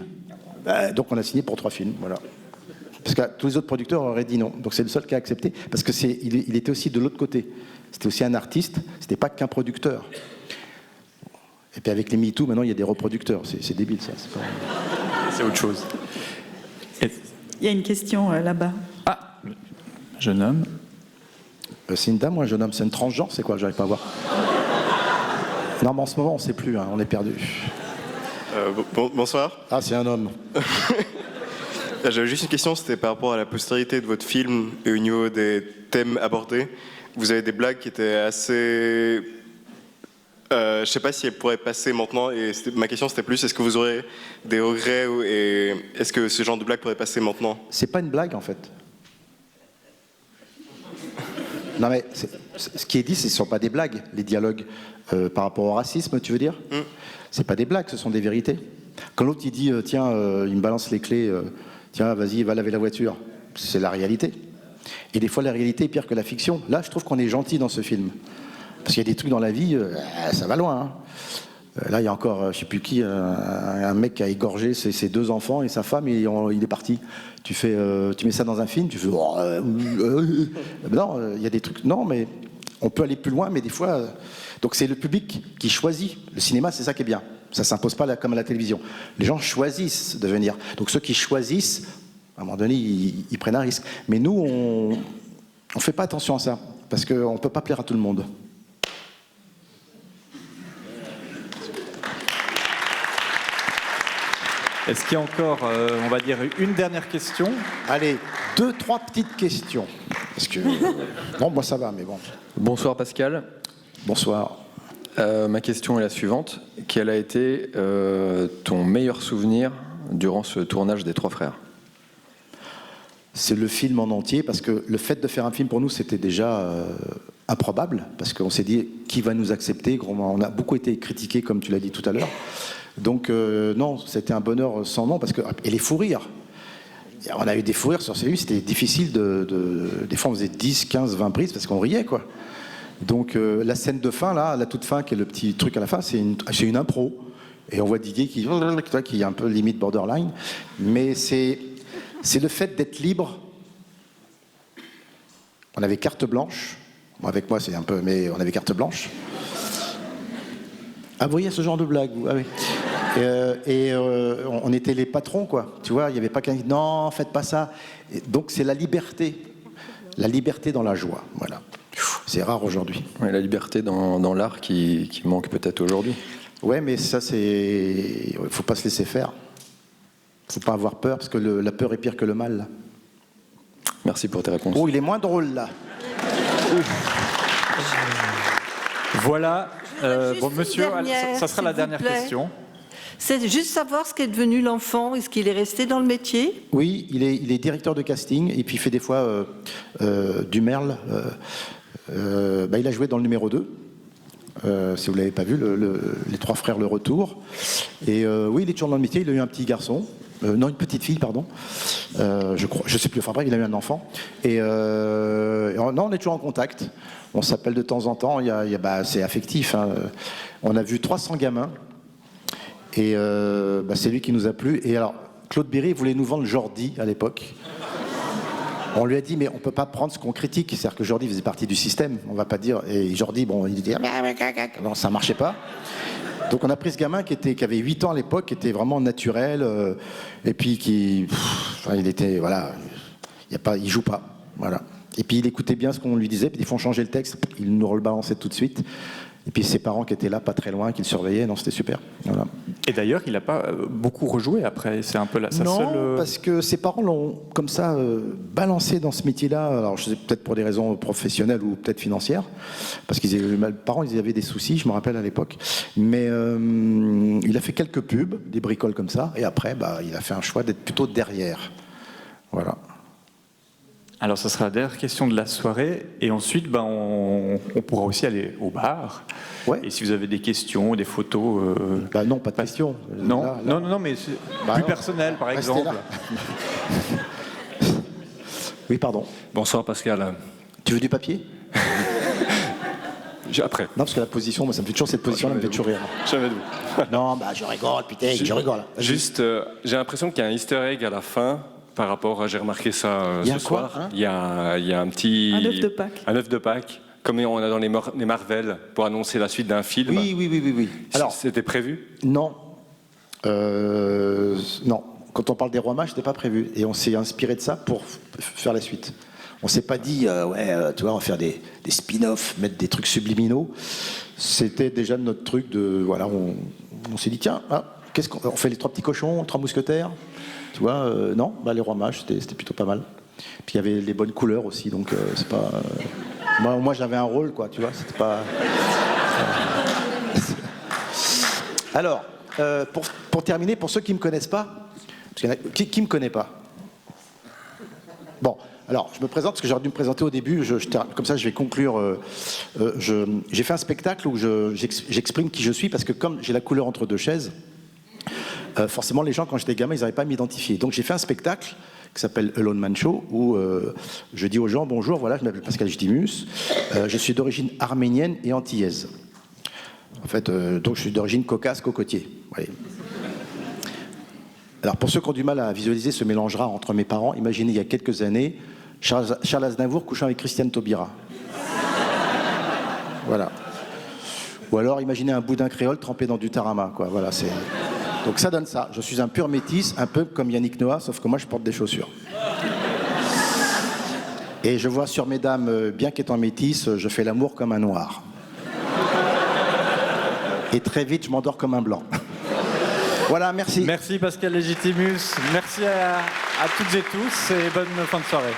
Donc on a signé pour 3 films, voilà. Parce que tous les autres producteurs auraient dit non. Donc c'est le seul qui a accepté, parce que il était aussi de l'autre côté. C'était aussi un artiste, c'était pas qu'un producteur. Et puis avec les MeToo, maintenant il y a des reproducteurs. C'est débile ça. c'est autre chose. Il y a une question là-bas. Ah, jeune homme. C'est une dame ou un jeune homme? C'est une transgenre? C'est quoi? J'arrive pas à voir. Non, mais en ce moment on sait plus, hein, on est perdu. Bonsoir. Ah, c'est un homme. J'avais juste une question, c'était par rapport à la postérité de votre film et au niveau des thèmes abordés. Vous avez des blagues qui étaient assez... je ne sais pas si elles pourraient passer maintenant, et ma question c'était plus, est-ce que vous aurez des regrets et est-ce que ce genre de blague pourrait passer maintenant? C'est pas une blague en fait. Non mais ce qui est dit, ce ne sont pas des blagues, les dialogues par rapport au racisme, tu veux dire? C'est pas des blagues, ce sont des vérités. Quand l'autre il dit tiens, il me balance les clés, tiens vas-y va laver la voiture, c'est la réalité. Et des fois la réalité est pire que la fiction. Là je trouve qu'on est gentil dans ce film. Parce qu'il y a des trucs dans la vie, ça va loin. Hein. Là il y a encore, je ne sais plus qui, un mec qui a égorgé ses 2 enfants et sa femme et il est parti. Tu mets ça dans un film, tu fais... non, il y a des trucs... Non, mais on peut aller plus loin, mais des fois... donc c'est le public qui choisit. Le cinéma, c'est ça qui est bien. Ça ne s'impose pas comme à la télévision. Les gens choisissent de venir. Donc ceux qui choisissent, à un moment donné, ils prennent un risque. Mais nous, on ne fait pas attention à ça. Parce qu'on ne peut pas plaire à tout le monde. Est-ce qu'il y a encore, on va dire, une dernière question? Allez, 2-3 petites questions. Parce que... bon, moi ça va, mais bon. Bonsoir Pascal. Bonsoir. Ma question est la suivante. Quel a été ton meilleur souvenir durant ce tournage des 3 frères? C'est le film en entier, parce que le fait de faire un film pour nous, c'était déjà improbable, parce qu'on s'est dit, qui va nous accepter? On a beaucoup été critiqués, comme tu l'as dit tout à l'heure. Donc non, c'était un bonheur sans nom, parce que... Et les fous rires. On a eu des fous rires sur ces films, c'était difficile des fois on faisait 10, 15, 20 prises, parce qu'on riait, quoi. Donc la scène de fin, là, la toute fin, qui est le petit truc à la fin, c'est une impro. Et on voit Didier qui est un peu limite borderline. Mais c'est le fait d'être libre. On avait carte blanche. Bon, avec moi, c'est un peu... Mais on avait carte blanche. Ah, vous voyez ce genre de blague, vous? Ah, oui. On était les patrons, quoi. Tu vois, il n'y avait pas qu'un qui dit non, faites pas ça. Et donc c'est la liberté dans la joie. Voilà. C'est rare aujourd'hui. Ouais, la liberté dans l'art qui manque peut-être aujourd'hui. Ouais, mais ça c'est, il faut pas se laisser faire. Faut pas avoir peur parce que la peur est pire que le mal. Merci pour tes réponses. Oh, il est moins drôle là. Voilà. Bon, monsieur, ça sera la dernière question. C'est juste savoir ce qu'est devenu l'enfant. Est-ce qu'il est resté dans le métier? Oui, il est directeur de casting et puis il fait des fois du merle. Il a joué dans le numéro 2. Si vous ne l'avez pas vu, les 3 frères Le Retour. Et oui, il est toujours dans le métier. Il a eu un petit garçon. Non, une petite fille, pardon. Je crois, je sais plus. Enfin bref, il a eu un enfant. Et non, on est toujours en contact. On s'appelle de temps en temps. C'est affectif. Hein. On a vu 300 gamins. Et c'est lui qui nous a plu. Et alors, Claude Berry voulait nous vendre Jordi à l'époque. On lui a dit, mais on ne peut pas prendre ce qu'on critique. C'est-à-dire que Jordi faisait partie du système. On ne va pas dire. Et Jordi, bon, il dit, non, ça ne marchait pas. Donc on a pris ce gamin qui avait 8 ans à l'époque, qui était vraiment naturel, et puis il était, voilà, il joue pas, voilà. Et puis il écoutait bien ce qu'on lui disait, puis des fois on changeait le texte, il nous rebalançait tout de suite. Et puis ses parents qui étaient là, pas très loin, qui le surveillaient, non, c'était super. Voilà. Et d'ailleurs, il n'a pas beaucoup rejoué après, c'est un peu sa non, seule... parce que ses parents l'ont comme ça balancé dans ce métier-là, alors je sais peut-être pour des raisons professionnelles ou peut-être financières, parce que les parents ils avaient des soucis, je me rappelle à l'époque, mais il a fait quelques pubs, des bricoles comme ça, et après il a fait un choix d'être plutôt derrière. Voilà. Alors, ça sera la dernière question de la soirée. Et ensuite, on pourra aussi aller au bar. Ouais. Et si vous avez des questions, des photos... non, pas de questions. Non, là. non, mais plus personnel, par exemple. Oui, pardon. Bonsoir, Pascal. Tu veux du papier? Après. Non, parce que la position, moi, ça me fait toujours cette position-là, me fait toujours rire. Jamais de vous. Non, je rigole, putain, je rigole. Juste, j'ai l'impression qu'il y a un easter egg à la fin. Par rapport, j'ai remarqué ça ce soir. Hein, il y a un petit... Un œuf de Pâques. Un œuf de Pâques, comme on a dans les Marvel, pour annoncer la suite d'un film. Oui. Alors, c'était prévu? Non. Non. Quand on parle des Rois Mages, c'était pas prévu. Et on s'est inspiré de ça pour faire la suite. On s'est pas dit, tu vois, on va faire des spin-offs, mettre des trucs subliminaux. C'était déjà notre truc de... Voilà, on s'est dit, tiens, Qu'est-ce qu'on fait, les 3 petits cochons, 3 mousquetaires? Tu vois, non, bah, les rois mages, c'était plutôt pas mal. Puis il y avait les bonnes couleurs aussi, donc c'est pas... moi j'avais un rôle, quoi, tu vois, c'était pas... Alors, pour terminer, pour ceux qui ne me connaissent pas, parce qu'il y en a, qui me connaît pas? Bon, alors je me présente, parce que j'aurais dû me présenter au début, comme ça je vais conclure. J'ai fait un spectacle où j'exprime qui je suis, parce que comme j'ai la couleur entre 2 chaises, forcément les gens quand j'étais gamin ils n'arrivaient pas à m'identifier. Donc j'ai fait un spectacle qui s'appelle Alone Man Show, où je dis aux gens bonjour, voilà, je m'appelle Pascal Legitimus, je suis d'origine arménienne et antillaise. En fait, donc je suis d'origine caucase, cocotier. Ouais. Alors pour ceux qui ont du mal à visualiser ce mélange-là entre mes parents, imaginez il y a quelques années Charles Aznavour couchant avec Christiane Taubira. Voilà. Ou alors imaginez un boudin créole trempé dans du tarama, quoi. Voilà, c'est... Donc ça donne ça. Je suis un pur métis, un peu comme Yannick Noah, sauf que moi je porte des chaussures. Et je vois sur mesdames, bien qu'étant métis, je fais l'amour comme un noir. Et très vite, je m'endors comme un blanc. Voilà, merci. Merci Pascal Legitimus. Merci à toutes et tous et bonne fin de soirée.